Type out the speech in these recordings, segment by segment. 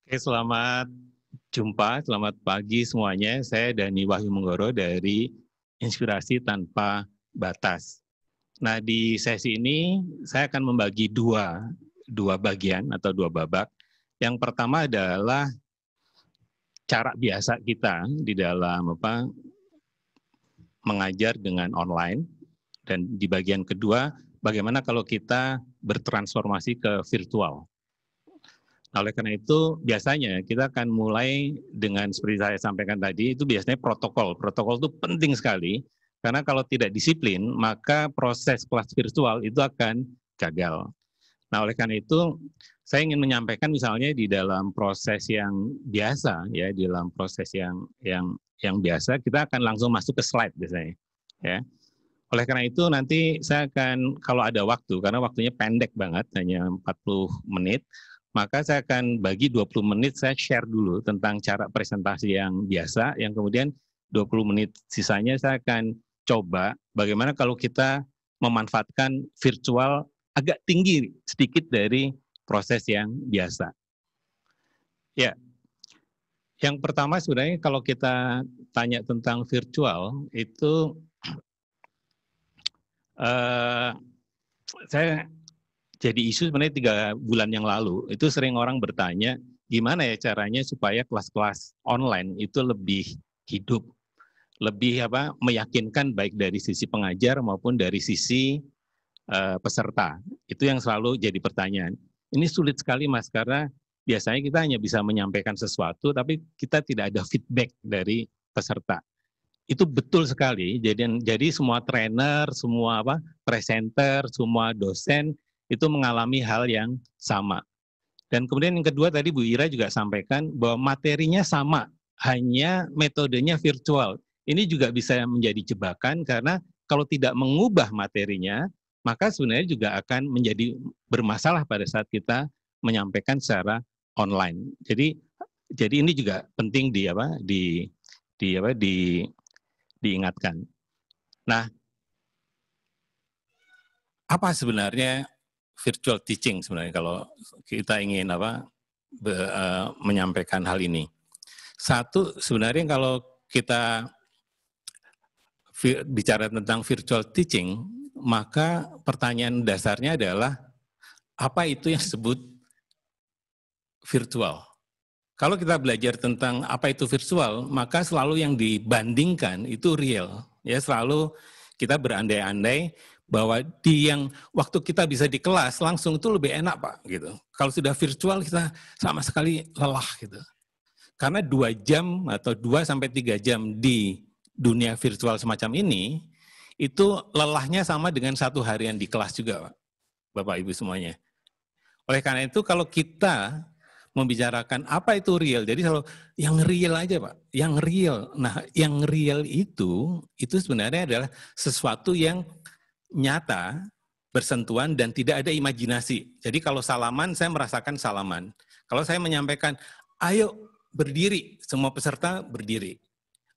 Oke, selamat jumpa, selamat pagi semuanya. Saya Dani Wahyu Menggoro dari Inspirasi Tanpa Batas. Nah, di sesi ini saya akan membagi dua bagian atau dua babak. Yang pertama adalah cara biasa kita di dalam mengajar dengan online, dan di bagian kedua bagaimana kalau kita bertransformasi ke virtual. Nah, oleh karena itu, biasanya kita akan mulai dengan seperti saya sampaikan tadi, itu biasanya protokol. Protokol itu penting sekali, karena kalau tidak disiplin, maka proses kelas virtual itu akan gagal. Nah, oleh karena itu, saya ingin menyampaikan misalnya di dalam proses yang biasa, ya, di dalam proses yang biasa, kita akan langsung masuk ke slide biasanya, ya. Oleh karena itu, nanti saya akan, kalau ada waktu, karena waktunya pendek banget, hanya 40 menit, maka saya akan bagi 20 menit saya share dulu tentang cara presentasi yang biasa, yang kemudian 20 menit sisanya saya akan coba bagaimana kalau kita memanfaatkan virtual agak tinggi sedikit dari proses yang biasa. Ya, yang pertama sebenarnya kalau kita tanya tentang virtual, itu saya jadi isu sebenarnya 3 bulan yang lalu, itu sering orang bertanya, gimana ya caranya supaya kelas-kelas online itu lebih hidup, lebih meyakinkan baik dari sisi pengajar maupun dari sisi peserta. Itu yang selalu jadi pertanyaan. Ini sulit sekali, Mas, karena biasanya kita hanya bisa menyampaikan sesuatu, tapi kita tidak ada feedback dari peserta. Itu betul sekali. Jadi semua trainer, semua presenter, semua dosen itu mengalami hal yang sama. Dan kemudian yang kedua tadi Bu Ira juga sampaikan bahwa materinya sama, hanya metodenya virtual. Ini juga bisa menjadi jebakan karena kalau tidak mengubah materinya, maka sebenarnya juga akan menjadi bermasalah pada saat kita menyampaikan secara online. Jadi ini juga penting diingatkan. Nah, apa sebenarnya virtual teaching sebenarnya kalau kita ingin menyampaikan hal ini? Satu, sebenarnya kalau kita bicara tentang virtual teaching, maka pertanyaan dasarnya adalah apa itu yang disebut virtual? Kalau kita belajar tentang apa itu virtual, maka selalu yang dibandingkan itu real. Ya, selalu kita berandai-andai bahwa di yang waktu kita bisa di kelas langsung itu lebih enak, Pak, gitu. Kalau sudah virtual kita sama sekali lelah gitu. Karena 2 jam atau 2 sampai 3 jam di dunia virtual semacam ini, itu lelahnya sama dengan 1 harian di kelas juga, Pak, Bapak Ibu semuanya. Oleh karena itu kalau kita membicarakan apa itu real, jadi kalau yang real aja Pak, yang real. Nah yang real itu sebenarnya adalah sesuatu yang nyata, bersentuhan dan tidak ada imajinasi. Jadi kalau salaman, saya merasakan salaman. Kalau saya menyampaikan, ayo berdiri, semua peserta berdiri.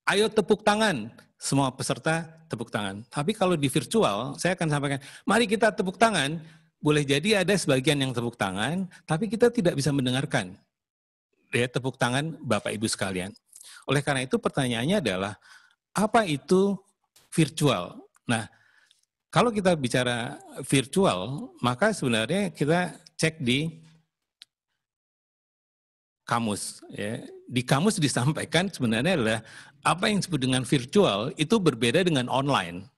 Ayo tepuk tangan, semua peserta tepuk tangan. Tapi kalau di virtual, saya akan sampaikan, mari kita tepuk tangan. Boleh jadi ada sebagian yang tepuk tangan, tapi kita tidak bisa mendengarkan ya tepuk tangan Bapak Ibu sekalian. Oleh karena itu pertanyaannya adalah, apa itu virtual? Nah, kalau kita bicara virtual, maka sebenarnya kita cek di kamus. Ya. Di kamus disampaikan sebenarnya adalah apa yang disebut dengan virtual itu berbeda dengan online.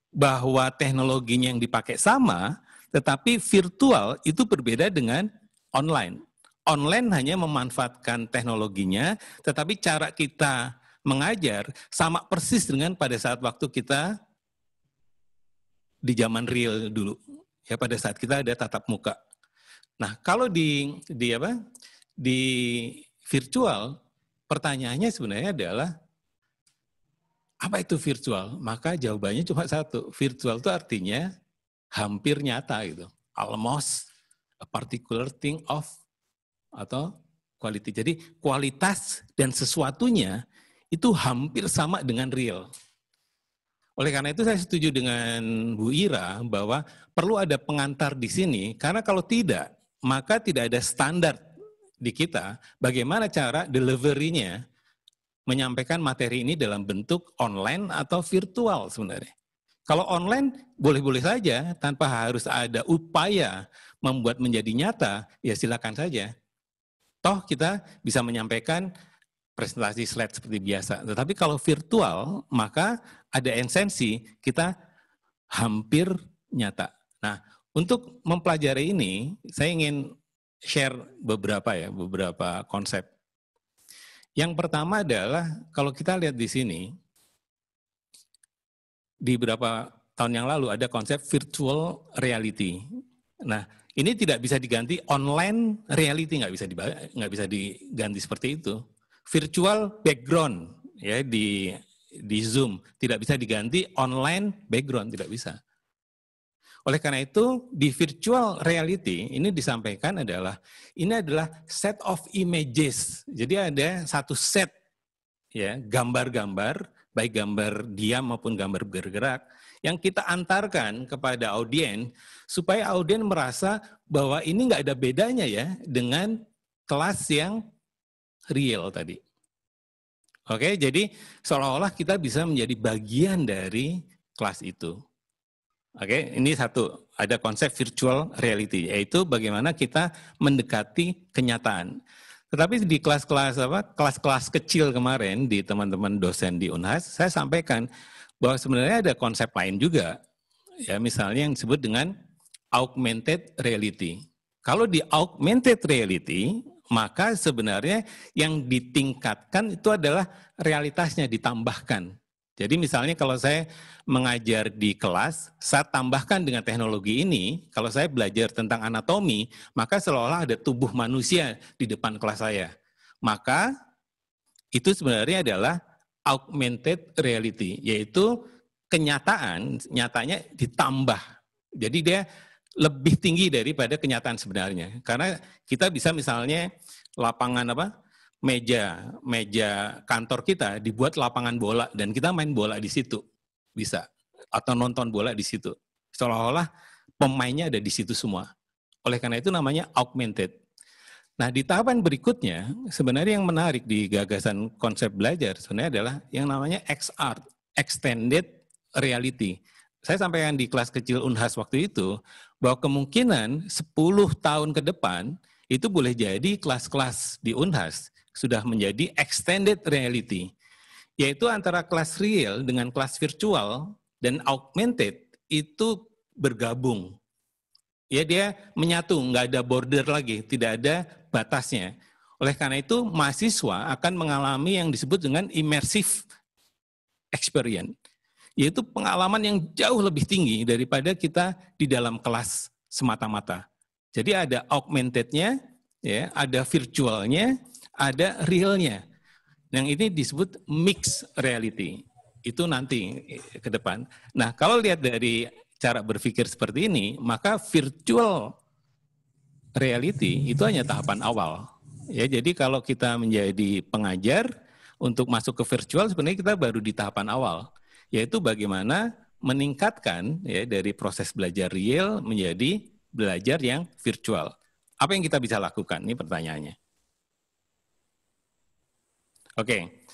Bahwa teknologinya yang dipakai sama, tetapi virtual itu berbeda dengan online. Online hanya memanfaatkan teknologinya, tetapi cara kita mengajar sama persis dengan pada saat waktu kita di zaman real dulu. Ya, pada saat kita ada tatap muka. Nah, kalau di virtual, pertanyaannya sebenarnya adalah apa itu virtual? Maka jawabannya cuma satu. Virtual itu artinya hampir nyata gitu. Almost a particular thing of atau quality. Jadi kualitas dan sesuatunya itu hampir sama dengan real. Oleh karena itu saya setuju dengan Bu Ira bahwa perlu ada pengantar di sini, karena kalau tidak, maka tidak ada standar di kita, bagaimana cara delivery-nya menyampaikan materi ini dalam bentuk online atau virtual sebenarnya. Kalau online boleh-boleh saja tanpa harus ada upaya membuat menjadi nyata, ya silakan saja. Toh kita bisa menyampaikan presentasi slide seperti biasa. Tetapi kalau virtual, maka ada esensi kita hampir nyata. Nah, untuk mempelajari ini, saya ingin share beberapa konsep. Yang pertama adalah kalau kita lihat di sini, di beberapa tahun yang lalu ada konsep virtual reality. Nah, ini tidak bisa diganti online reality, nggak bisa diganti seperti itu. Virtual background ya di Zoom tidak bisa diganti online background, tidak bisa. Oleh karena itu, di virtual reality ini disampaikan ini adalah set of images. Jadi ada satu set ya gambar-gambar, baik gambar diam maupun gambar bergerak, yang kita antarkan kepada audiens supaya audiens merasa bahwa ini nggak ada bedanya ya dengan kelas yang real tadi. Oke, jadi seolah-olah kita bisa menjadi bagian dari kelas itu. Oke, ini satu, ada konsep virtual reality, yaitu bagaimana kita mendekati kenyataan. Tetapi di kelas-kelas kecil kemarin di teman-teman dosen di Unhas, saya sampaikan bahwa sebenarnya ada konsep lain juga, ya misalnya yang disebut dengan augmented reality. Kalau di augmented reality, maka sebenarnya yang ditingkatkan itu adalah realitasnya ditambahkan. Jadi misalnya kalau saya mengajar di kelas, saya tambahkan dengan teknologi ini, kalau saya belajar tentang anatomi, maka seolah-olah ada tubuh manusia di depan kelas saya. Maka itu sebenarnya adalah augmented reality, yaitu nyatanya ditambah. Jadi dia lebih tinggi daripada kenyataan sebenarnya. Karena kita bisa misalnya lapangan meja kantor kita dibuat lapangan bola dan kita main bola di situ, bisa, atau nonton bola di situ. Seolah-olah pemainnya ada di situ semua. Oleh karena itu namanya augmented. Nah, di tahapan berikutnya sebenarnya yang menarik di gagasan konsep belajar sebenarnya adalah yang namanya XR, extended reality. Saya sampaikan di kelas kecil Unhas waktu itu bahwa kemungkinan 10 tahun ke depan itu boleh jadi kelas-kelas di Unhas sudah menjadi extended reality, yaitu antara kelas real dengan kelas virtual dan augmented itu bergabung. Ya dia menyatu, nggak ada border lagi, tidak ada batasnya. Oleh karena itu mahasiswa akan mengalami yang disebut dengan immersive experience, yaitu pengalaman yang jauh lebih tinggi daripada kita di dalam kelas semata-mata. Jadi ada augmented-nya, ya, ada virtualnya, ada realnya. Yang ini disebut mixed reality. Itu nanti ke depan. Nah, kalau lihat dari cara berpikir seperti ini, maka virtual reality itu hanya tahapan awal. Ya, jadi kalau kita menjadi pengajar untuk masuk ke virtual sebenarnya kita baru di tahapan awal, yaitu bagaimana meningkatkan ya dari proses belajar real menjadi belajar yang virtual. Apa yang kita bisa lakukan? Ini pertanyaannya. Oke,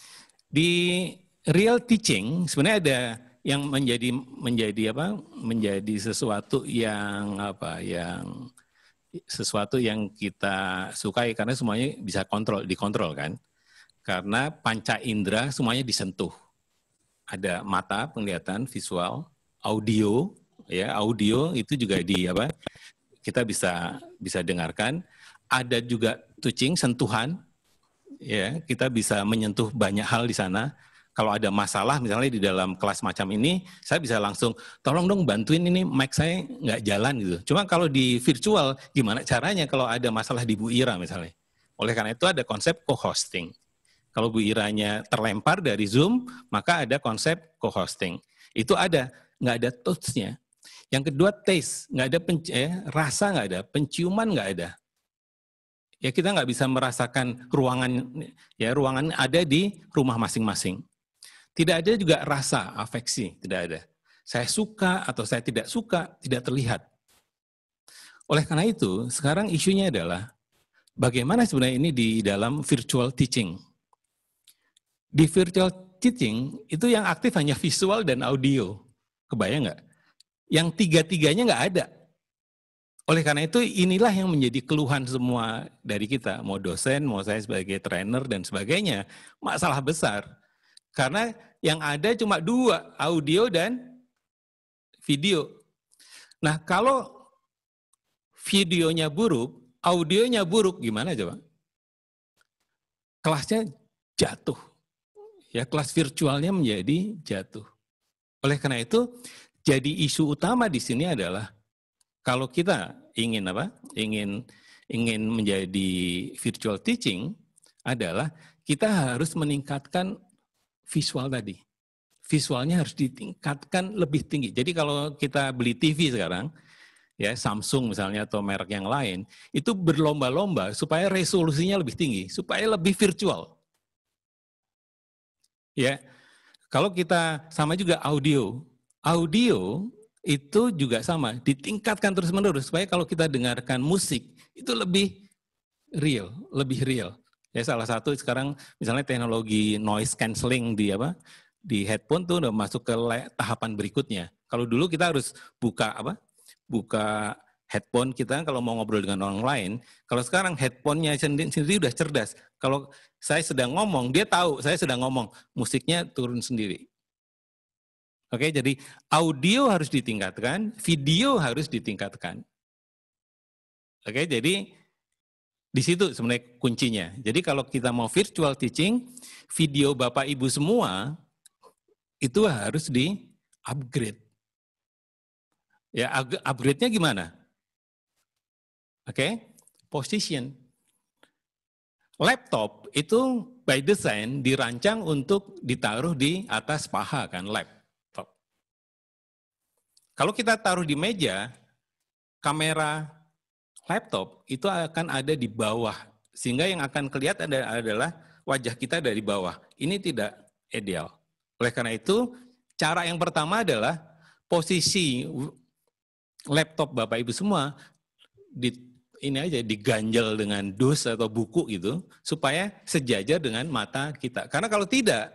di real teaching sebenarnya ada yang menjadi sesuatu yang sesuatu yang kita sukai karena semuanya bisa dikontrol kan, karena panca indera semuanya disentuh. Ada mata, penglihatan, visual, audio, ya audio itu juga kita bisa dengarkan. Ada juga touching, sentuhan. Ya, kita bisa menyentuh banyak hal di sana. Kalau ada masalah misalnya di dalam kelas macam ini, saya bisa langsung, tolong dong bantuin ini mic saya nggak jalan gitu. Cuma kalau di virtual, gimana caranya kalau ada masalah di Bu Ira misalnya. Oleh karena itu ada konsep co-hosting. Kalau Bu Iranya terlempar dari Zoom, maka ada konsep co-hosting. Itu ada, nggak ada touch-nya. Yang kedua taste, nggak ada rasa nggak ada, penciuman nggak ada. Ya kita nggak bisa merasakan ruangan, ya ruangan ada di rumah masing-masing. Tidak ada juga rasa, afeksi, tidak ada. Saya suka atau saya tidak suka, tidak terlihat. Oleh karena itu, sekarang isunya adalah bagaimana sebenarnya ini di dalam virtual teaching. Di virtual teaching itu yang aktif hanya visual dan audio. Kebayang nggak? Yang tiga-tiganya nggak ada. Oleh karena itu inilah yang menjadi keluhan semua dari kita. Mau dosen, mau saya sebagai trainer dan sebagainya. Masalah besar. Karena yang ada cuma dua, audio dan video. Nah kalau videonya buruk, audionya buruk, gimana coba? Kelasnya jatuh. Ya, kelas virtualnya menjadi jatuh. Oleh karena itu, jadi isu utama di sini adalah kalau kita ingin apa? Ingin menjadi virtual teaching adalah kita harus meningkatkan visual tadi. Visualnya harus ditingkatkan lebih tinggi. Jadi kalau kita beli TV sekarang, ya Samsung misalnya atau merek yang lain, itu berlomba-lomba supaya resolusinya lebih tinggi, supaya lebih virtual. Ya, kalau kita sama juga audio itu juga sama, ditingkatkan terus-menerus supaya kalau kita dengarkan musik itu lebih real, Ya salah satu sekarang misalnya teknologi noise cancelling di headphone tuh udah masuk ke tahapan berikutnya. Kalau dulu kita harus buka headphone kita kalau mau ngobrol dengan orang lain. Kalau sekarang headphone-nya sendiri udah cerdas. Kalau saya sedang ngomong, dia tahu saya sedang ngomong, musiknya turun sendiri. Oke, jadi audio harus ditingkatkan, video harus ditingkatkan. Oke, jadi di situ sebenarnya kuncinya. Jadi kalau kita mau virtual teaching, video Bapak Ibu semua itu harus di-upgrade. Ya, upgrade-nya gimana? Oke, position. Laptop itu by design dirancang untuk ditaruh di atas paha kan, laptop. Kalau kita taruh di meja, kamera laptop itu akan ada di bawah, sehingga yang akan kelihatan adalah wajah kita dari bawah. Ini tidak ideal. Oleh karena itu, cara yang pertama adalah posisi laptop Bapak Ibu semua diganjel dengan dus atau buku gitu, supaya sejajar dengan mata kita. Karena kalau tidak,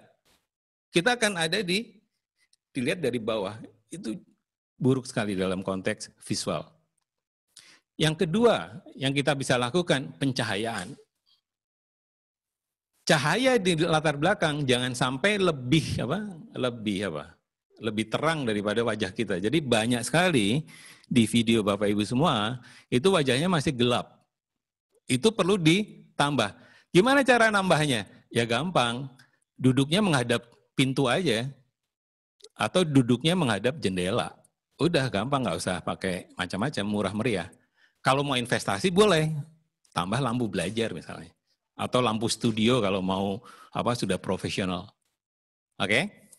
kita akan ada dilihat dari bawah. Itu buruk sekali dalam konteks visual. Yang kedua yang kita bisa lakukan, pencahayaan. Cahaya di latar belakang jangan sampai lebih terang daripada wajah kita. Jadi banyak sekali di video Bapak Ibu semua, itu wajahnya masih gelap. Itu perlu ditambah. Gimana cara nambahnya? Ya gampang, duduknya menghadap pintu aja, atau duduknya menghadap jendela. Udah gampang, nggak usah pakai macam-macam, murah meriah. Kalau mau investasi boleh, tambah lampu belajar misalnya. Atau lampu studio kalau mau sudah profesional. Oke?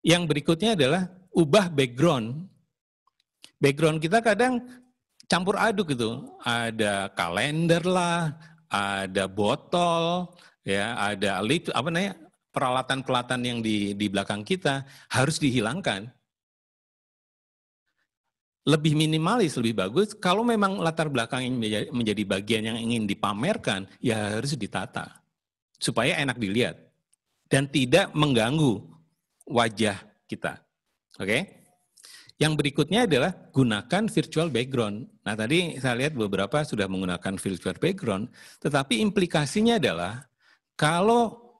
Yang berikutnya adalah ubah background. Background kita kadang campur aduk gitu. Ada kalender lah, ada botol, ya, ada peralatan-peralatan yang di belakang kita harus dihilangkan. Lebih minimalis, lebih bagus. Kalau memang latar belakang ini menjadi bagian yang ingin dipamerkan, ya harus ditata supaya enak dilihat dan tidak mengganggu wajah kita. Oke? Yang berikutnya adalah gunakan virtual background. Nah tadi saya lihat beberapa sudah menggunakan virtual background, tetapi implikasinya adalah kalau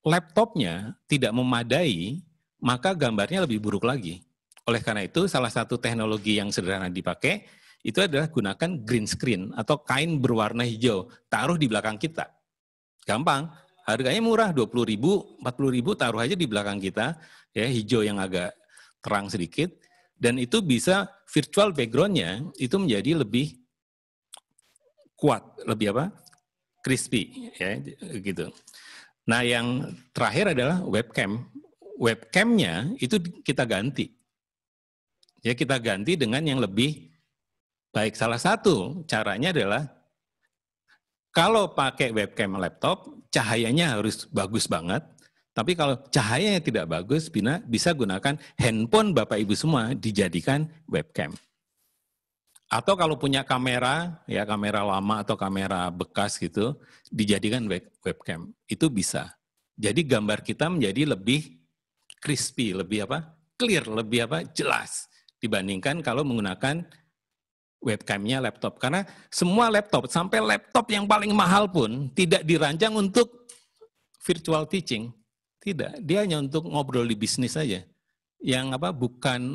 laptopnya tidak memadai, maka gambarnya lebih buruk lagi. Oleh karena itu salah satu teknologi yang sederhana dipakai itu adalah gunakan green screen atau kain berwarna hijau, taruh di belakang kita. Gampang, harganya murah, 20.000, 40.000 taruh aja di belakang kita, ya hijau yang agak terang sedikit. Dan itu bisa virtual background-nya itu menjadi lebih kuat, lebih crispy, ya gitu. Nah yang terakhir adalah webcam. Webcam-nya itu kita ganti. Ya kita ganti dengan yang lebih baik. Salah satu caranya adalah kalau pakai webcam laptop, cahayanya harus bagus banget. Tapi kalau cahayanya tidak bagus, bisa gunakan handphone Bapak Ibu semua dijadikan webcam. Atau kalau punya kamera, ya kamera lama atau kamera bekas gitu, dijadikan webcam. Itu bisa. Jadi gambar kita menjadi lebih crispy, lebih clear, lebih jelas dibandingkan kalau menggunakan webcamnya laptop. Karena semua laptop, sampai laptop yang paling mahal pun tidak dirancang untuk virtual teaching. Tidak, dia hanya untuk ngobrol di bisnis saja. Yang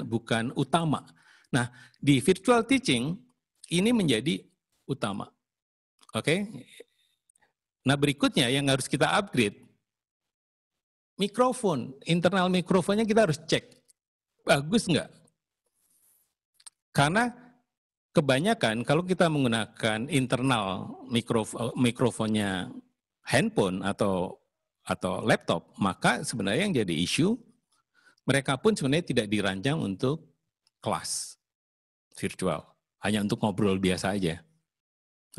bukan utama. Nah, di virtual teaching ini menjadi utama. Oke. Nah, berikutnya yang harus kita upgrade mikrofon, internal mikrofonnya kita harus cek. Bagus enggak? Karena kebanyakan kalau kita menggunakan internal mikrofonnya handphone atau laptop, maka sebenarnya yang jadi isu mereka pun sebenarnya tidak dirancang untuk kelas virtual, hanya untuk ngobrol biasa aja.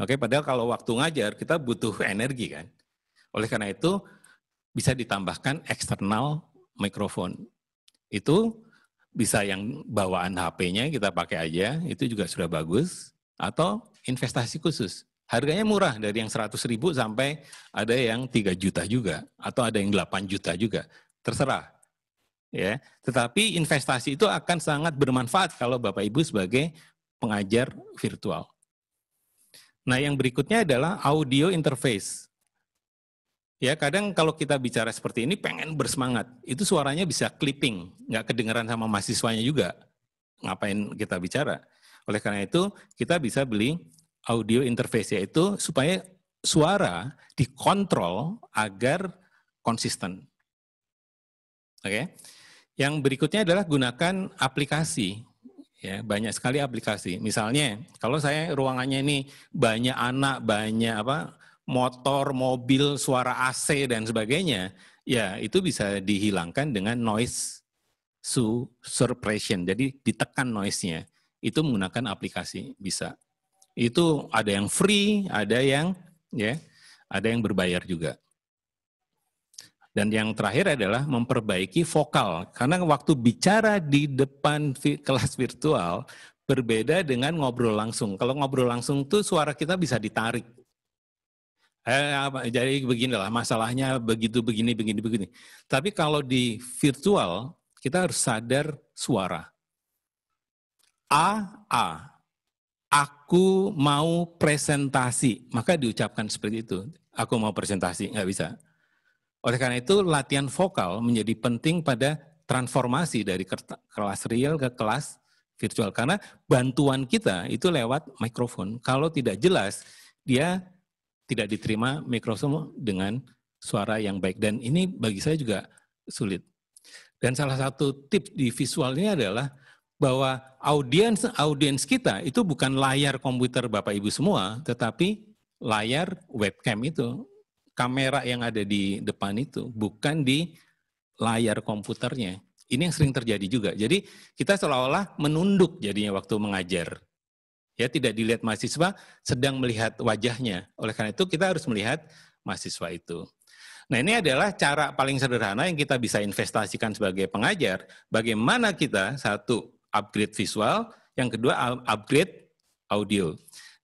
Oke, padahal kalau waktu ngajar kita butuh energi kan. Oleh karena itu bisa ditambahkan eksternal mikrofon. Itu bisa yang bawaan HP-nya kita pakai aja, itu juga sudah bagus. Atau investasi khusus. Harganya murah dari yang 100.000 sampai ada yang 3 juta juga. Atau ada yang 8 juta juga. Terserah. Ya, tetapi investasi itu akan sangat bermanfaat kalau Bapak Ibu sebagai pengajar virtual. Nah, yang berikutnya adalah audio interface. Ya, kadang kalau kita bicara seperti ini pengen bersemangat, itu suaranya bisa clipping, nggak kedengeran sama mahasiswanya juga. Ngapain kita bicara? Oleh karena itu, kita bisa beli audio interface, yaitu supaya suara dikontrol agar konsisten. Oke. Yang berikutnya adalah gunakan aplikasi. Ya, banyak sekali aplikasi. Misalnya, kalau saya ruangannya ini banyak anak, banyak motor, mobil, suara AC dan sebagainya, ya itu bisa dihilangkan dengan noise suppression. Jadi ditekan noise-nya. Itu menggunakan aplikasi bisa. Itu ada yang free, ada yang berbayar juga. Dan yang terakhir adalah memperbaiki vokal. Karena waktu bicara di depan kelas virtual berbeda dengan ngobrol langsung. Kalau ngobrol langsung tuh suara kita bisa ditarik. Jadi beginilah masalahnya begitu begini. Tapi kalau di virtual kita harus sadar suara. Aku mau presentasi, maka diucapkan seperti itu. Aku mau presentasi, nggak bisa. Oleh karena itu, latihan vokal menjadi penting pada transformasi dari kelas real ke kelas virtual. Karena bantuan kita itu lewat mikrofon. Kalau tidak jelas, dia tidak diterima mikrofon dengan suara yang baik. Dan ini bagi saya juga sulit. Dan salah satu tips di visual ini adalah bahwa audiens kita itu bukan layar komputer Bapak Ibu semua, tetapi layar webcam itu. Kamera yang ada di depan itu, bukan di layar komputernya. Ini yang sering terjadi juga. Jadi kita seolah-olah menunduk jadinya waktu mengajar. Ya, tidak dilihat mahasiswa, sedang melihat wajahnya. Oleh karena itu kita harus melihat mahasiswa itu. Nah, ini adalah cara paling sederhana yang kita bisa investasikan sebagai pengajar. Bagaimana kita, satu, upgrade visual, yang kedua, upgrade audio.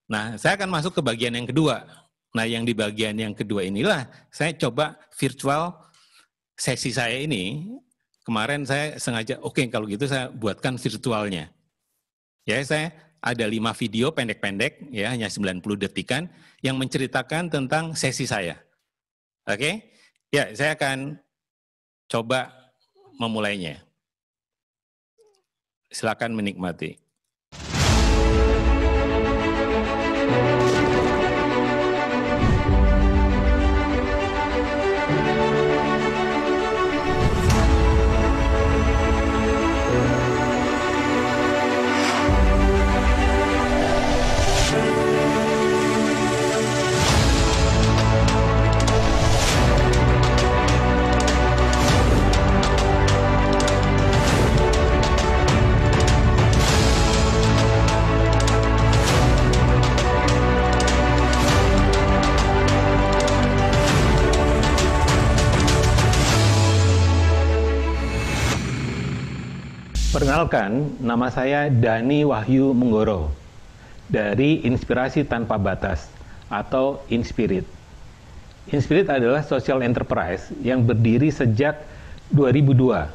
Nah, saya akan masuk ke bagian yang kedua. Nah, yang di bagian yang kedua inilah saya coba virtual sesi saya ini. Kemarin saya sengaja, oke, kalau gitu saya buatkan virtualnya. Ya, saya ada 5 video pendek-pendek, ya, hanya 90 detikan, yang menceritakan tentang sesi saya. Oke? Ya, saya akan coba memulainya. Silakan menikmati. Perkenalkan, nama saya Dani Wahyu Menggoro. dari Inspirasi Tanpa Batas atau Inspirit. Inspirit adalah social enterprise yang berdiri sejak 2002.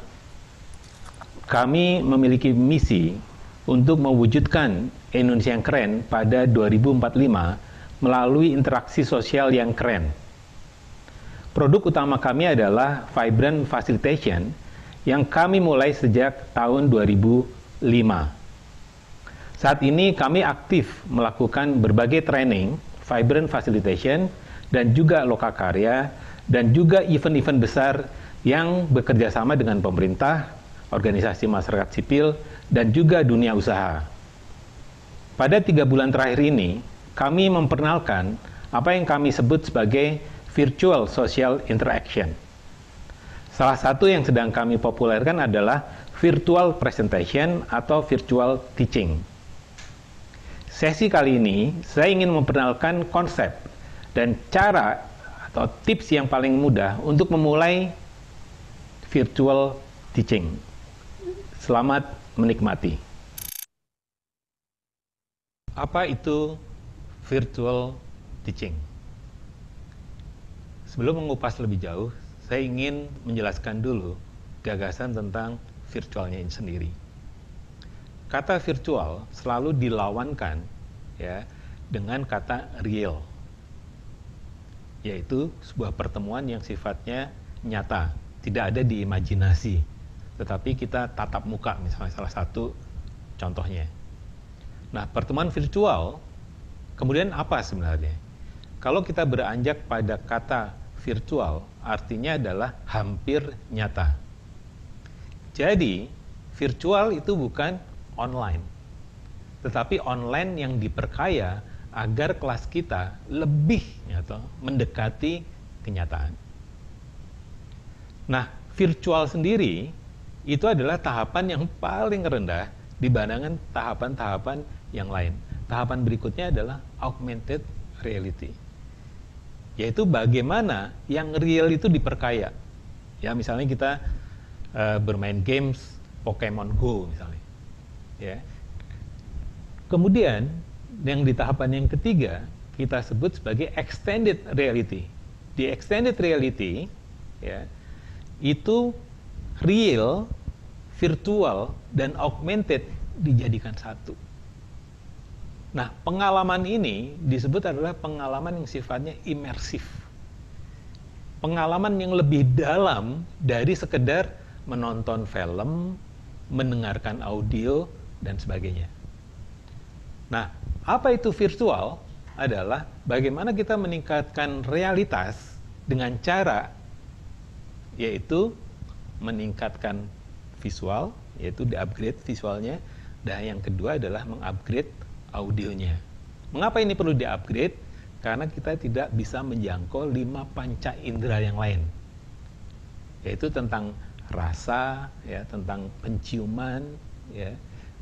Kami memiliki misi untuk mewujudkan Indonesia yang keren pada 2045 melalui interaksi sosial yang keren. Produk utama kami adalah Vibrant Facilitation yang kami mulai sejak tahun 2005. Saat ini kami aktif melakukan berbagai training, Vibrant Facilitation, dan juga Lokakarya, dan juga event-event besar yang bekerja sama dengan pemerintah, organisasi masyarakat sipil, dan juga dunia usaha. Pada 3 bulan terakhir ini, kami memperkenalkan apa yang kami sebut sebagai Virtual Social Interaction. Salah satu yang sedang kami populerkan adalah Virtual Presentation atau Virtual Teaching. Sesi kali ini, saya ingin memperkenalkan konsep dan cara atau tips yang paling mudah untuk memulai virtual teaching. Selamat menikmati. Apa itu virtual teaching? Sebelum mengupas lebih jauh, saya ingin menjelaskan dulu gagasan tentang virtualnya ini sendiri. Kata virtual selalu dilawankan ya dengan kata real, yaitu sebuah pertemuan yang sifatnya nyata, tidak ada di imajinasi, tetapi kita tatap muka, misalnya salah satu contohnya. Nah, pertemuan virtual kemudian apa sebenarnya? Kalau kita beranjak pada kata virtual, artinya adalah hampir nyata. Jadi, virtual itu bukan online, tetapi online yang diperkaya agar kelas kita lebih mendekati kenyataan. Nah, virtual sendiri itu adalah tahapan yang paling rendah dibandingkan tahapan-tahapan yang lain. Tahapan berikutnya adalah augmented reality, yaitu bagaimana yang real itu diperkaya. Ya, misalnya kita bermain games Pokemon Go misalnya. Ya. Kemudian yang di tahapan yang ketiga kita sebut sebagai extended reality. Di extended reality ya, itu real, virtual, dan augmented dijadikan satu. Nah, pengalaman ini disebut adalah pengalaman yang sifatnya imersif. Pengalaman yang lebih dalam dari sekedar menonton film, mendengarkan audio, dan sebagainya. Nah, apa itu virtual? Adalah bagaimana kita meningkatkan realitas dengan cara yaitu meningkatkan visual, yaitu di-upgrade visualnya, dan yang kedua adalah mengupgrade audionya. Mengapa ini perlu di-upgrade? Karena kita tidak bisa menjangkau 5 panca indera yang lain, yaitu tentang rasa, ya, tentang penciuman, ya,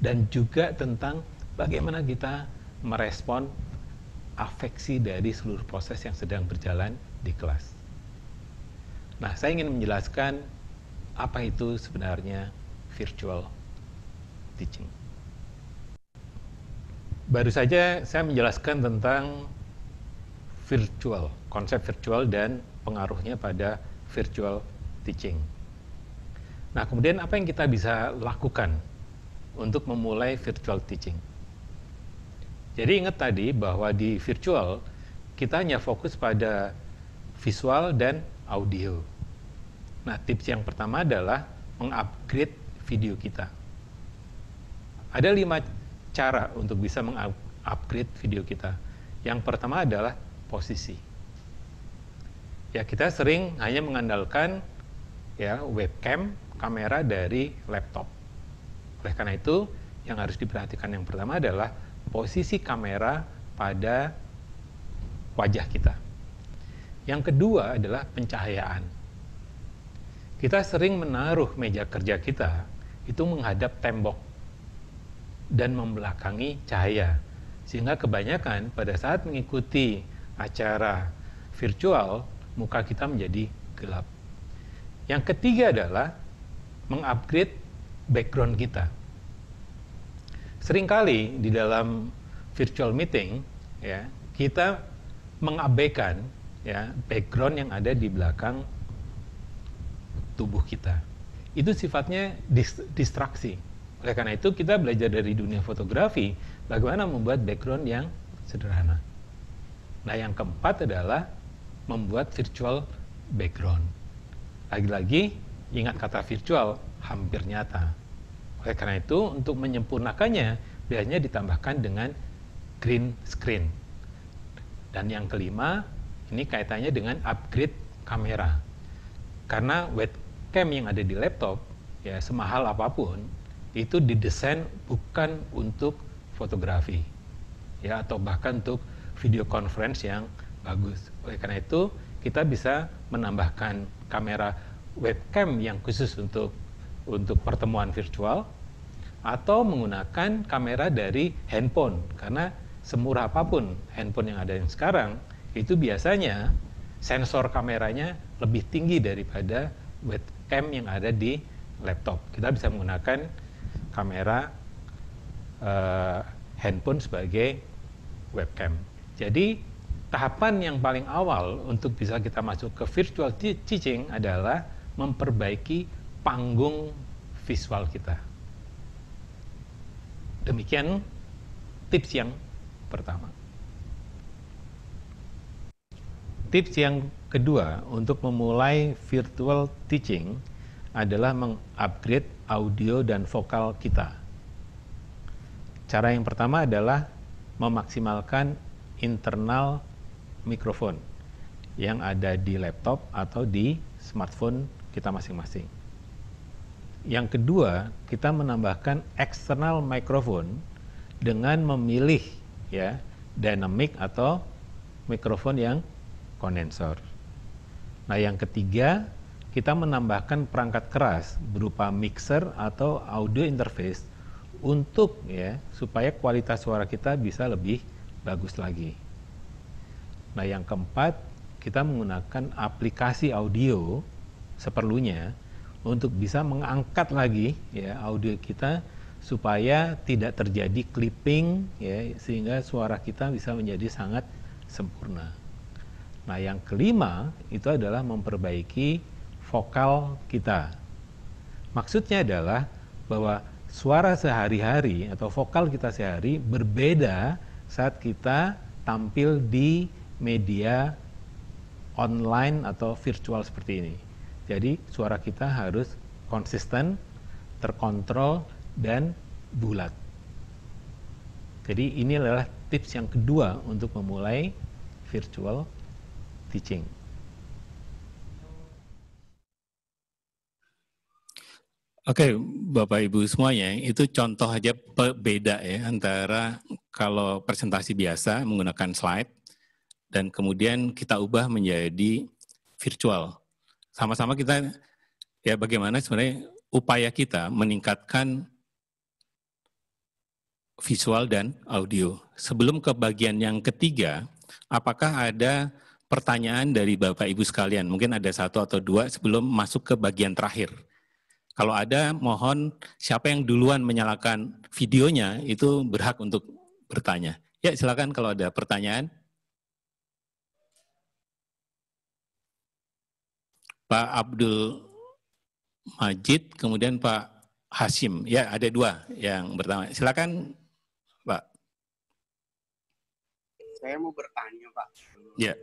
dan juga tentang bagaimana kita merespon afeksi dari seluruh proses yang sedang berjalan di kelas. Nah, saya ingin menjelaskan apa itu sebenarnya virtual teaching. Baru saja saya menjelaskan tentang virtual, konsep virtual dan pengaruhnya pada virtual teaching. Nah, kemudian apa yang kita bisa lakukan untuk memulai virtual teaching? Jadi ingat tadi bahwa di virtual kita hanya fokus pada visual dan audio. Nah, tips yang pertama adalah mengupgrade video kita. Ada 5 cara untuk bisa mengupgrade video kita. Yang pertama adalah posisi. Ya, kita sering hanya mengandalkan ya webcam, kamera dari laptop. Oleh karena itu, yang harus diperhatikan yang pertama adalah posisi kamera pada wajah kita. Yang kedua adalah pencahayaan. Kita sering menaruh meja kerja kita itu menghadap tembok dan membelakangi cahaya, sehingga kebanyakan pada saat mengikuti acara virtual, muka kita menjadi gelap. Yang ketiga adalah mengupgrade background kita. Seringkali di dalam virtual meeting, ya, kita mengabaikan ya background yang ada di belakang tubuh kita. Itu sifatnya distraksi. Oleh karena itu kita belajar dari dunia fotografi bagaimana membuat background yang sederhana. Nah, yang keempat adalah membuat virtual background. Lagi-lagi ingat kata virtual, hampir nyata. Oleh karena itu untuk menyempurnakannya biasanya ditambahkan dengan green screen. Dan yang kelima, ini kaitannya dengan upgrade kamera. Karena webcam yang ada di laptop, ya semahal apapun, itu didesain bukan untuk fotografi, ya atau bahkan untuk video conference yang bagus. Oleh karena itu, kita bisa menambahkan kamera webcam yang khusus untuk pertemuan virtual, atau menggunakan kamera dari handphone, karena semurah apapun handphone yang ada yang sekarang, itu biasanya sensor kameranya lebih tinggi daripada webcam yang ada di laptop. Kita bisa menggunakan kamera handphone sebagai webcam. Jadi tahapan yang paling awal untuk bisa kita masuk ke virtual teaching adalah memperbaiki panggung visual kita. Demikian tips yang pertama. Tips yang kedua untuk memulai virtual teaching adalah mengupgrade audio dan vokal kita. Cara yang pertama adalah memaksimalkan internal mikrofon yang ada di laptop atau di smartphone kita masing-masing. Yang kedua, kita menambahkan external microphone dengan memilih ya dynamic atau mikrofon yang kondensor. Nah, yang ketiga, kita menambahkan perangkat keras berupa mixer atau audio interface untuk ya supaya kualitas suara kita bisa lebih bagus lagi. Nah, yang keempat, kita menggunakan aplikasi audio seperlunya untuk bisa mengangkat lagi ya audio kita supaya tidak terjadi clipping ya sehingga suara kita bisa menjadi sangat sempurna. Nah, yang kelima itu adalah memperbaiki vokal kita. Maksudnya adalah bahwa suara sehari-hari atau vokal kita sehari berbeda saat kita tampil di media online atau virtual seperti ini. Jadi suara kita harus konsisten, terkontrol, dan bulat. Jadi ini adalah tips yang kedua untuk memulai virtual teaching. Oke, Bapak Ibu semuanya, itu contoh aja beda ya antara kalau presentasi biasa menggunakan slide dan kemudian kita ubah menjadi virtual. Sama-sama kita ya bagaimana sebenarnya upaya kita meningkatkan visual dan audio. Sebelum ke bagian yang ketiga, apakah ada pertanyaan dari Bapak Ibu sekalian? Mungkin ada satu atau dua sebelum masuk ke bagian terakhir. Kalau ada, mohon siapa yang duluan menyalakan videonya itu berhak untuk bertanya. Ya, silakan kalau ada pertanyaan. Pak Abdul Majid, kemudian Pak Hashim. Ya, ada dua yang pertama. Silakan, Pak. Saya mau bertanya, Pak. Ya.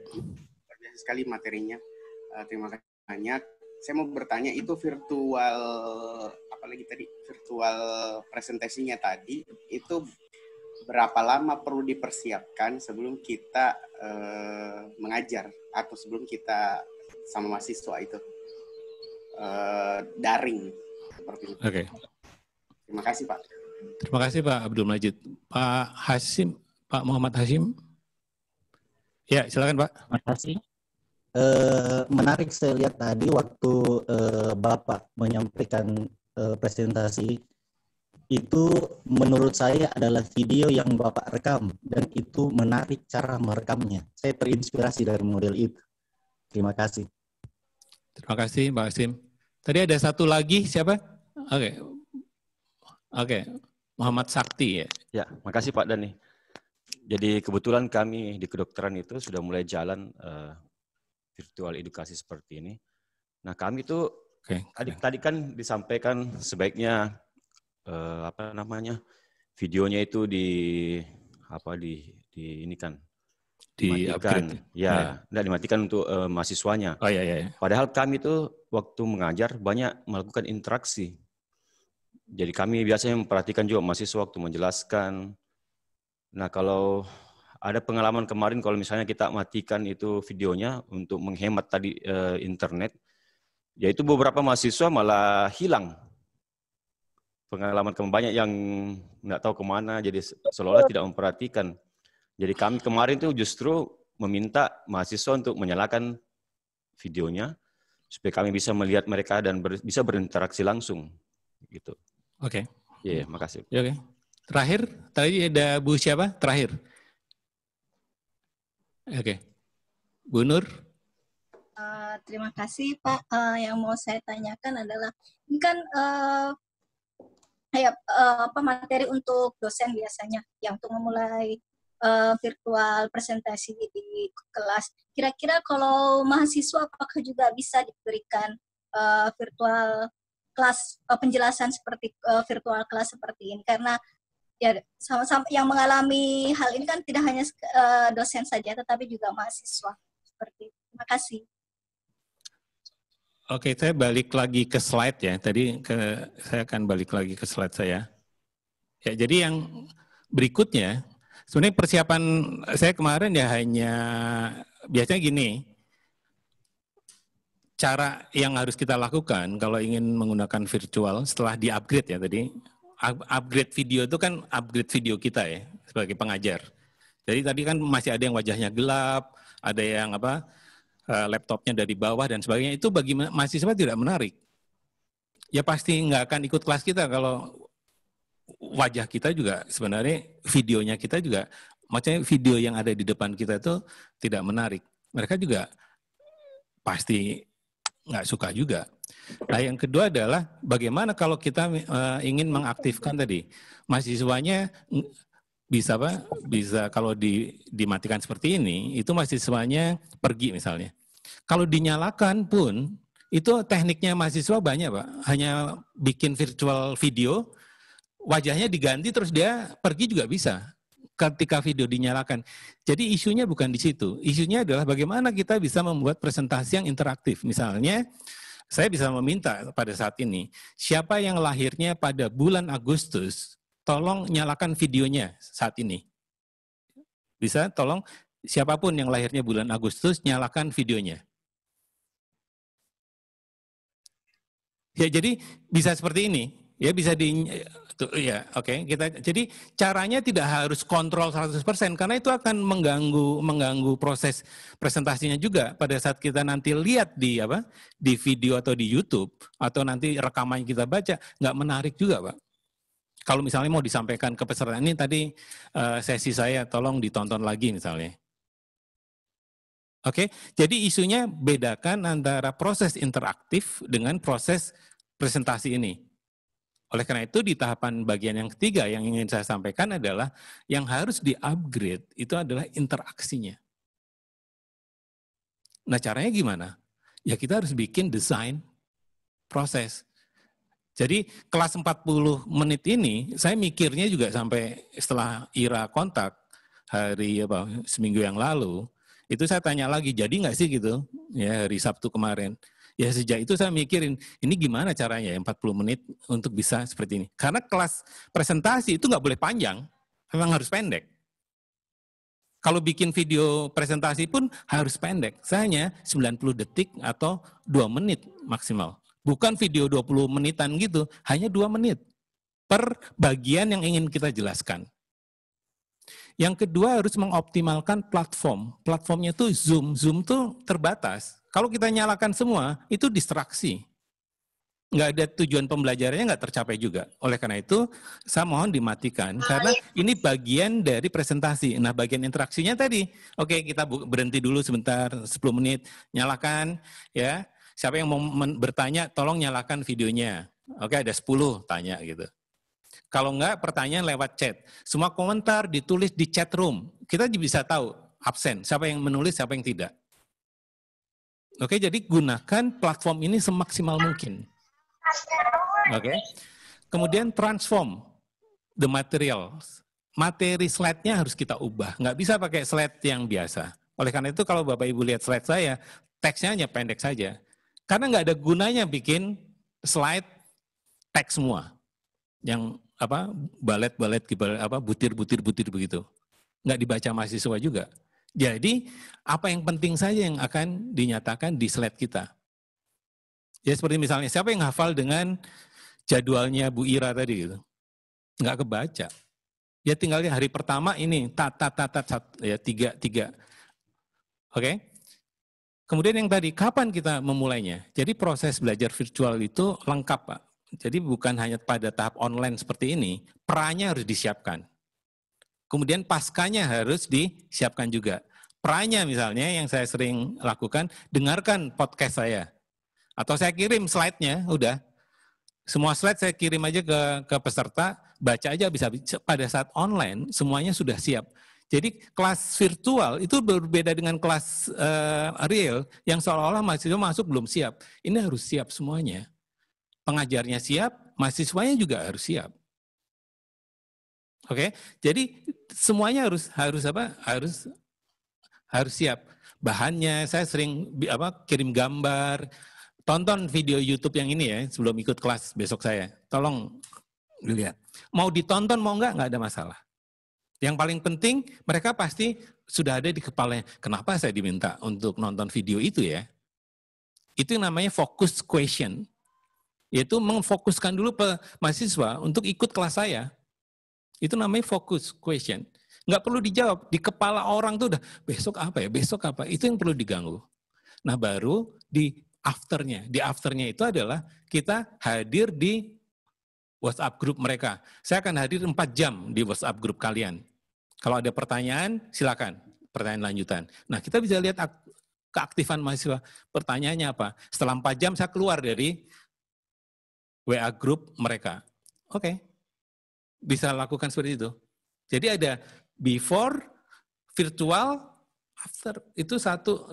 Terima sekali materinya. Terima kasih banyak. Saya mau bertanya, itu virtual, apalagi tadi, virtual presentasinya tadi, itu berapa lama perlu dipersiapkan sebelum kita mengajar, atau sebelum kita sama mahasiswa itu daring? Seperti itu. Oke. Terima kasih, Pak. Terima kasih, Pak Abdul Majid. Pak Hashim, Pak Muhammad Hashim. Ya, silakan, Pak. Terima kasih. Menarik saya lihat tadi waktu Bapak menyampaikan presentasi itu, menurut saya adalah video yang Bapak rekam dan itu menarik cara merekamnya. Saya terinspirasi dari model itu. Terima kasih. Terima kasih, Pak Hashim. Tadi ada satu lagi, siapa? Oke. Muhammad Sakti ya. Ya, makasih Pak Dani. Jadi kebetulan kami di kedokteran itu sudah mulai jalan virtual edukasi seperti ini. Nah kami tuh tadi kan disampaikan sebaiknya videonya itu dimatikan, tidak dimatikan untuk mahasiswanya. Padahal kami tuh waktu mengajar banyak melakukan interaksi. Jadi kami biasanya memperhatikan juga mahasiswa waktu menjelaskan. Nah kalau ada pengalaman kemarin kalau misalnya kita matikan itu videonya untuk menghemat tadi internet, yaitu beberapa mahasiswa malah hilang. Pengalaman banyak yang nggak tahu kemana, jadi seolah-olah tidak memperhatikan. Jadi kami kemarin tuh justru meminta mahasiswa untuk menyalakan videonya supaya kami bisa melihat mereka dan bisa berinteraksi langsung, gitu. Oke. Iya, makasih. Oke. Terakhir, tadi ada Bu siapa? Terakhir. Oke. Bu Nur. Terima kasih Pak. Yang mau saya tanyakan adalah, ini kan materi untuk dosen biasanya yang untuk memulai virtual presentasi di kelas. Kira-kira kalau mahasiswa apakah juga bisa diberikan virtual kelas, penjelasan seperti virtual kelas seperti ini? Karena ya sama-sama yang mengalami hal ini kan tidak hanya dosen saja, tetapi juga mahasiswa. Seperti itu. Terima kasih. Oke, saya balik lagi ke slide ya. Saya akan balik lagi ke slide saya. Ya, jadi yang berikutnya, sebenarnya persiapan saya kemarin ya hanya biasanya gini. Cara yang harus kita lakukan kalau ingin menggunakan virtual setelah di-upgrade ya tadi, upgrade video itu kan upgrade video kita ya sebagai pengajar. Jadi tadi kan masih ada yang wajahnya gelap, ada yang laptopnya dari bawah dan sebagainya. Itu bagi mahasiswa tidak menarik. Ya pasti nggak akan ikut kelas kita kalau wajah kita juga sebenarnya videonya kita juga, maksudnya video yang ada di depan kita itu tidak menarik. Mereka juga pasti nggak suka juga. Nah yang kedua adalah bagaimana kalau kita ingin mengaktifkan tadi mahasiswanya bisa kalau dimatikan seperti ini itu mahasiswanya pergi misalnya. Kalau dinyalakan pun itu tekniknya mahasiswa banyak Pak. Hanya bikin virtual video, wajahnya diganti terus dia pergi juga bisa. Ketika video dinyalakan. Jadi isunya bukan di situ. Isunya adalah bagaimana kita bisa membuat presentasi yang interaktif. Misalnya, saya bisa meminta pada saat ini, siapa yang lahirnya pada bulan Agustus, tolong nyalakan videonya saat ini. Bisa tolong siapapun yang lahirnya bulan Agustus, nyalakan videonya. Ya, jadi bisa seperti ini. Ya bisa Jadi caranya tidak harus kontrol 100% karena itu akan mengganggu proses presentasinya juga pada saat kita nanti lihat di video atau di YouTube atau nanti rekaman kita baca nggak menarik juga Pak. Kalau misalnya mau disampaikan ke peserta ini tadi sesi saya tolong ditonton lagi misalnya. Oke, jadi isunya bedakan antara proses interaktif dengan proses presentasi ini. Oleh karena itu di tahapan bagian yang ketiga yang ingin saya sampaikan adalah yang harus di-upgrade itu adalah interaksinya. Nah caranya gimana? Ya kita harus bikin desain proses. Jadi kelas 40 menit ini saya mikirnya juga sampai setelah Ira kontak seminggu yang lalu, itu saya tanya lagi jadi nggak sih gitu ya hari Sabtu kemarin. Ya sejak itu saya mikirin, ini gimana caranya 40 menit untuk bisa seperti ini. Karena kelas presentasi itu nggak boleh panjang, memang harus pendek. Kalau bikin video presentasi pun harus pendek, hanya 90 detik atau 2 menit maksimal. Bukan video 20 menitan gitu, hanya 2 menit per bagian yang ingin kita jelaskan. Yang kedua harus mengoptimalkan platform. Platformnya tuh Zoom. Zoom tuh terbatas. Kalau kita nyalakan semua, itu distraksi. Nggak ada tujuan pembelajarannya nggak tercapai juga. Oleh karena itu, saya mohon dimatikan. Karena ini bagian dari presentasi. Nah, bagian interaksinya tadi. Oke, kita berhenti dulu sebentar, 10 menit. Nyalakan, ya. Siapa yang mau bertanya, tolong nyalakan videonya. Oke, ada 10 tanya gitu. Kalau enggak, pertanyaan lewat chat. Semua komentar ditulis di chat room. Kita bisa tahu absen, siapa yang menulis, siapa yang tidak. Oke, jadi gunakan platform ini semaksimal mungkin. Oke. Kemudian transform the materials. Materi slide-nya harus kita ubah. Nggak bisa pakai slide yang biasa. Oleh karena itu, kalau Bapak Ibu lihat slide saya, teksnya hanya pendek saja. Karena nggak ada gunanya bikin slide teks semua. Yang balet-balet, butir-butir begitu. Nggak dibaca mahasiswa juga. Jadi, apa yang penting saja yang akan dinyatakan di slide kita. Ya seperti misalnya, siapa yang hafal dengan jadwalnya Bu Ira tadi gitu? Nggak kebaca. Ya tinggalnya hari pertama ini, ya tiga. Oke? Kemudian yang tadi, kapan kita memulainya? Jadi proses belajar virtual itu lengkap, Pak. Jadi bukan hanya pada tahap online seperti ini, pra-nya harus disiapkan. Kemudian paskanya harus disiapkan juga. Pra-nya misalnya yang saya sering lakukan, dengarkan podcast saya. Atau saya kirim slide-nya, udah. Semua slide saya kirim aja ke peserta, baca aja bisa. Pada saat online, semuanya sudah siap. Jadi kelas virtual itu berbeda dengan kelas real, yang seolah-olah mahasiswa masuk belum siap. Ini harus siap semuanya. Pengajarnya siap, mahasiswanya juga harus siap. Oke, jadi semuanya harus siap. Bahannya saya sering kirim gambar, tonton video YouTube yang ini ya sebelum ikut kelas besok saya. Tolong dilihat. Mau ditonton mau enggak ada masalah. Yang paling penting mereka pasti sudah ada di kepalanya. Kenapa saya diminta untuk nonton video itu ya? Itu namanya focus question. Yaitu memfokuskan dulu mahasiswa untuk ikut kelas saya. Itu namanya focus question. Nggak perlu dijawab. Di kepala orang tuh udah, besok apa ya, besok apa. Itu yang perlu diganggu. Nah baru di afternya. Di afternya itu adalah kita hadir di WhatsApp group mereka. Saya akan hadir 4 jam di WhatsApp group kalian. Kalau ada pertanyaan, silakan. Pertanyaan lanjutan. Nah kita bisa lihat keaktifan mahasiswa. Pertanyaannya apa? Setelah 4 jam saya keluar dari WA group mereka. Oke. Bisa lakukan seperti itu. Jadi ada before, virtual, after. Itu satu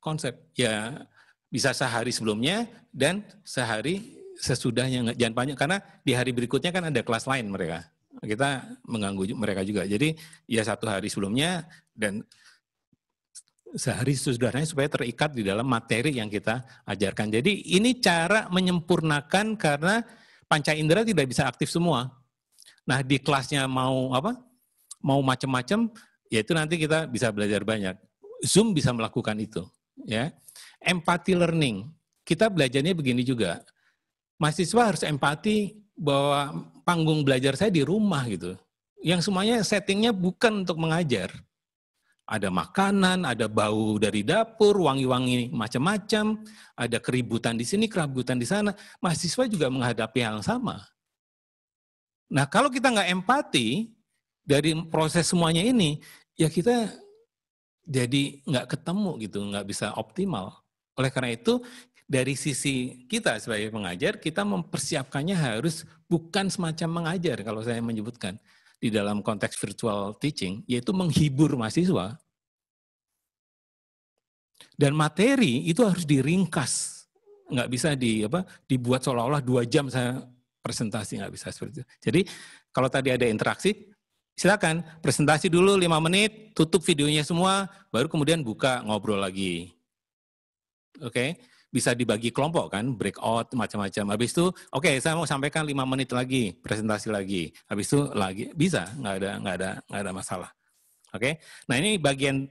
konsep. Ya bisa sehari sebelumnya dan sehari sesudahnya. Jangan banyak, karena di hari berikutnya kan ada kelas lain mereka. Kita mengganggu mereka juga. Jadi ya 1 hari sebelumnya dan sehari sesudahnya supaya terikat di dalam materi yang kita ajarkan. Jadi ini cara menyempurnakan karena panca indera tidak bisa aktif semua. Nah di kelasnya mau macam-macam, ya itu nanti kita bisa belajar banyak. Zoom bisa melakukan itu. Ya, empathy learning. Kita belajarnya begini juga. Mahasiswa harus empati bahwa panggung belajar saya di rumah gitu. Yang semuanya settingnya bukan untuk mengajar. Ada makanan, ada bau dari dapur, wangi-wangi macam-macam, ada keributan di sini, keributan di sana. Mahasiswa juga menghadapi hal yang sama. Nah, kalau kita nggak empati dari proses semuanya ini, ya kita jadi nggak ketemu gitu, nggak bisa optimal. Oleh karena itu, dari sisi kita sebagai pengajar, kita mempersiapkannya harus bukan semacam mengajar, kalau saya menyebutkan. Di dalam konteks virtual teaching, yaitu menghibur mahasiswa. Dan materi itu harus diringkas. Nggak bisa dibuat seolah-olah 2 jam saya presentasi, nggak bisa seperti itu. Jadi kalau tadi ada interaksi, silakan presentasi dulu 5 menit, tutup videonya semua, baru kemudian buka ngobrol lagi. Oke, bisa dibagi kelompok kan, breakout macam-macam. Habis itu, oke, saya mau sampaikan 5 menit lagi, presentasi lagi. Habis itu lagi bisa, nggak ada masalah. Oke, nah ini bagian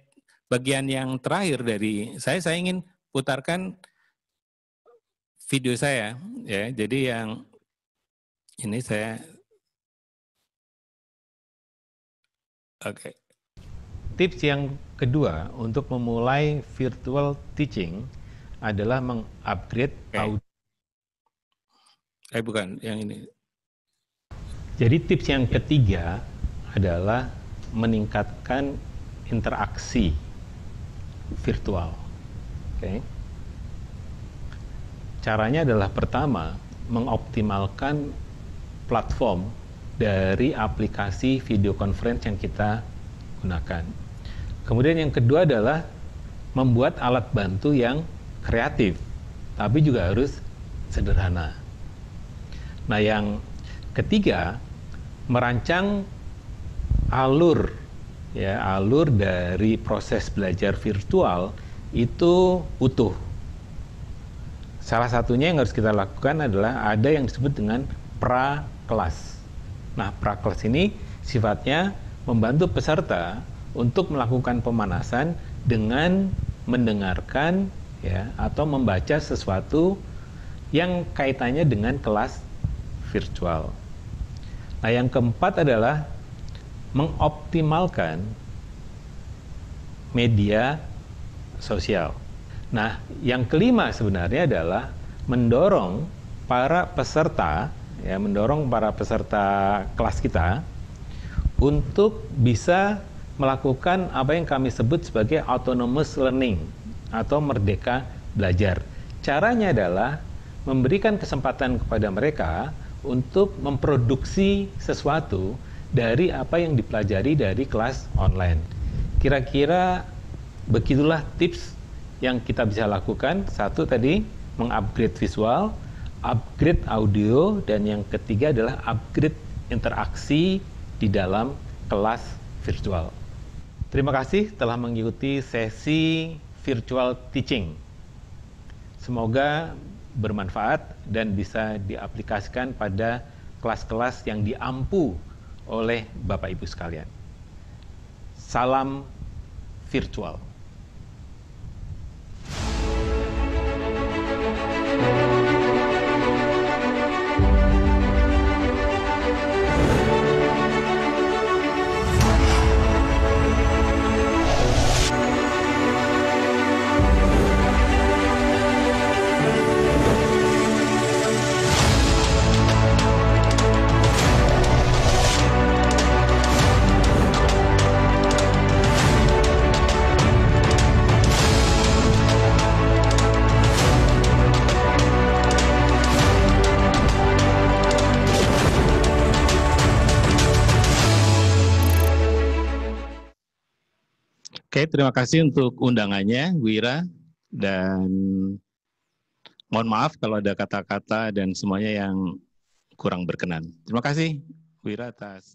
yang terakhir dari saya ingin putarkan video saya, ya. Jadi yang ini saya, oke. Tips yang kedua untuk memulai virtual teaching adalah mengupgrade audio. Bukan, yang ini. Jadi tips yang ketiga adalah meningkatkan interaksi virtual. Oke. Caranya adalah pertama, mengoptimalkan platform dari aplikasi video conference yang kita gunakan. Kemudian yang kedua adalah membuat alat bantu yang kreatif, tapi juga harus sederhana. Nah, yang ketiga, merancang alur dari proses belajar virtual itu utuh. Salah satunya yang harus kita lakukan adalah ada yang disebut dengan pra-kelas. Nah, pra-kelas ini sifatnya membantu peserta untuk melakukan pemanasan dengan mendengarkan atau membaca sesuatu yang kaitannya dengan kelas virtual. Nah, yang keempat adalah mengoptimalkan media sosial. Nah, yang kelima sebenarnya adalah mendorong para peserta kelas kita untuk bisa melakukan apa yang kami sebut sebagai autonomous learning atau merdeka belajar. Caranya adalah memberikan kesempatan kepada mereka untuk memproduksi sesuatu dari apa yang dipelajari dari kelas online. Kira-kira begitulah tips yang kita bisa lakukan. Satu tadi, mengupgrade visual, upgrade audio, dan yang ketiga adalah upgrade interaksi di dalam kelas virtual. Terima kasih telah mengikuti sesi virtual teaching. Semoga bermanfaat dan bisa diaplikasikan pada kelas-kelas yang diampu oleh Bapak Ibu sekalian. Salam virtual. Oke, terima kasih untuk undangannya, Wira, dan mohon maaf kalau ada kata-kata dan semuanya yang kurang berkenan. Terima kasih, Wira, atas